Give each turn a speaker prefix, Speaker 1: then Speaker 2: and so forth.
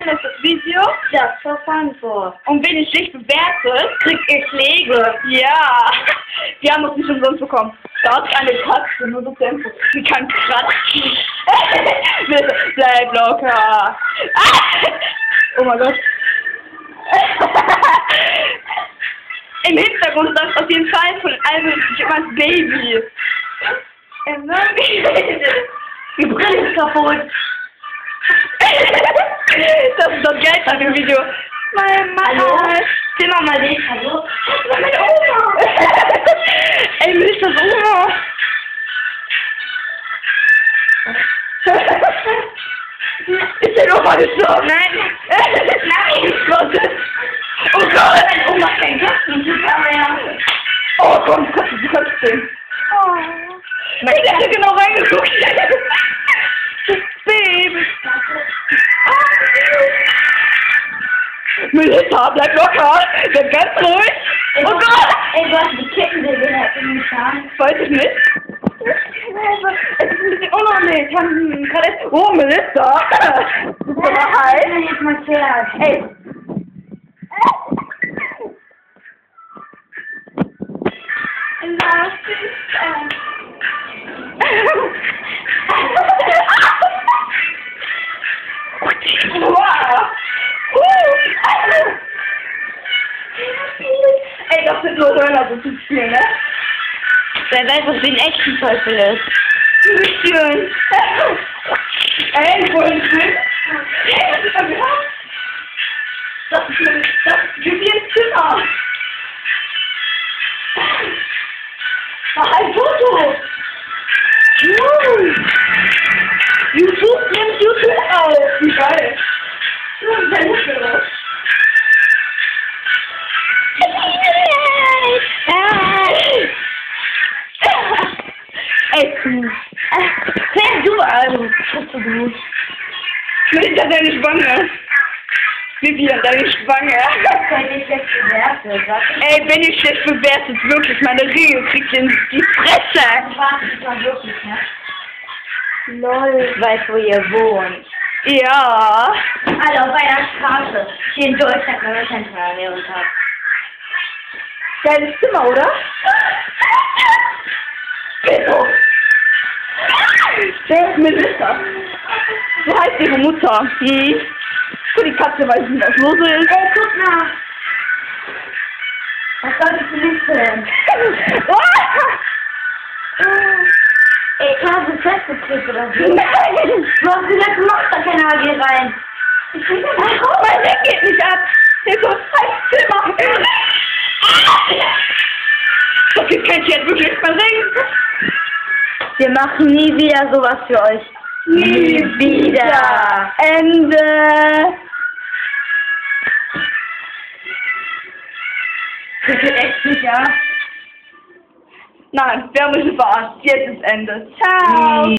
Speaker 1: Das Video,
Speaker 2: Das Verfahren.
Speaker 1: und wenn ich schlecht bewertet,
Speaker 2: Krieg ich Schläge.
Speaker 1: ja, die haben uns nicht umsonst bekommen. Da ist eine Katze, nur so Tempo. Die kann kratzen. Bitte, bleib locker. Oh mein Gott. Im Hintergrund läuft auf jeden Fall von jemand Baby.
Speaker 2: Die Brille ist kaputt.
Speaker 1: Das ist doch Geld an dem Video. Mein Mann.
Speaker 2: Hallo?
Speaker 1: Zieh mal nicht.
Speaker 2: Hallo?
Speaker 1: Das ist meine Oma. Ey, mir ist das Oma. Ist deine Oma gestorben? Nein. Nein. Gott. Oh Gott.
Speaker 2: Meine Oma kennt Katzen, die kann man ja.
Speaker 1: Oh komm, du kannst sehen. Oh. Ich hätte genau reingeguckt. Baby. Melissa, bleib locker. Bleib ganz ruhig.
Speaker 2: Ey,
Speaker 1: Oh Gott.
Speaker 2: Ey, du hast die Ketten gehört in den Zahn.
Speaker 1: Weiß ich nicht. Es ist ein bisschen unordentlich. Oh, Melissa. Bist du mal
Speaker 2: Ich
Speaker 1: heiß?
Speaker 2: bin jetzt mal Pferd.
Speaker 1: Ey. Ey, das sind nur Hörner, so zu spielen, ne?
Speaker 2: Wer weiß, was wie ein echten Teufel ist.
Speaker 1: Ein bisschen. Ey, wohin sind? Das ist wie ein Zimmer. Mach ein Foto. YouTube nimmt YouTube auf. Wie geil. Sehr gut gemacht. Ey,
Speaker 2: Fäng du an. Bist du gut?
Speaker 1: ich hab deine Schwange. Vivian, deine Schwange.
Speaker 2: Sei nicht schlecht bewertet, was?
Speaker 1: Ey, bin ich schlecht bewertet, wirklich. Meine Ringe kriegt in die Fresse.
Speaker 2: Warte, ich mal wirklich, ne? Lol. Ich weiß, wo ihr wohnt.
Speaker 1: Ja.
Speaker 2: Alle auf einer Straße. Hier in Deutschland, wenn wir Zentralnähe haben.
Speaker 1: Geiles Zimmer, oder? Bitte. Wer ist Melissa? So heißt ihre Mutter. Hm. Für die Katze weiß ich nicht, was los ist.
Speaker 2: Ey, guck mal. Was soll ich denn nicht filmen? Ey, du hast es festgekriegt oder so.
Speaker 1: Nein!
Speaker 2: Du hast wieder Monsterkanal hier rein. Ich will das nicht raus.
Speaker 1: Mein Ding geht nicht ab. Hilfe, ein Zimmer. Das geht kein Chat, wirklich. Mein Ring.
Speaker 2: Wir machen nie wieder sowas für euch.
Speaker 1: Nie
Speaker 2: wieder.
Speaker 1: Ende.
Speaker 2: Das geht echt nicht, ja?
Speaker 1: Nein, wir haben uns verarscht. Jetzt ist Ende. Ciao.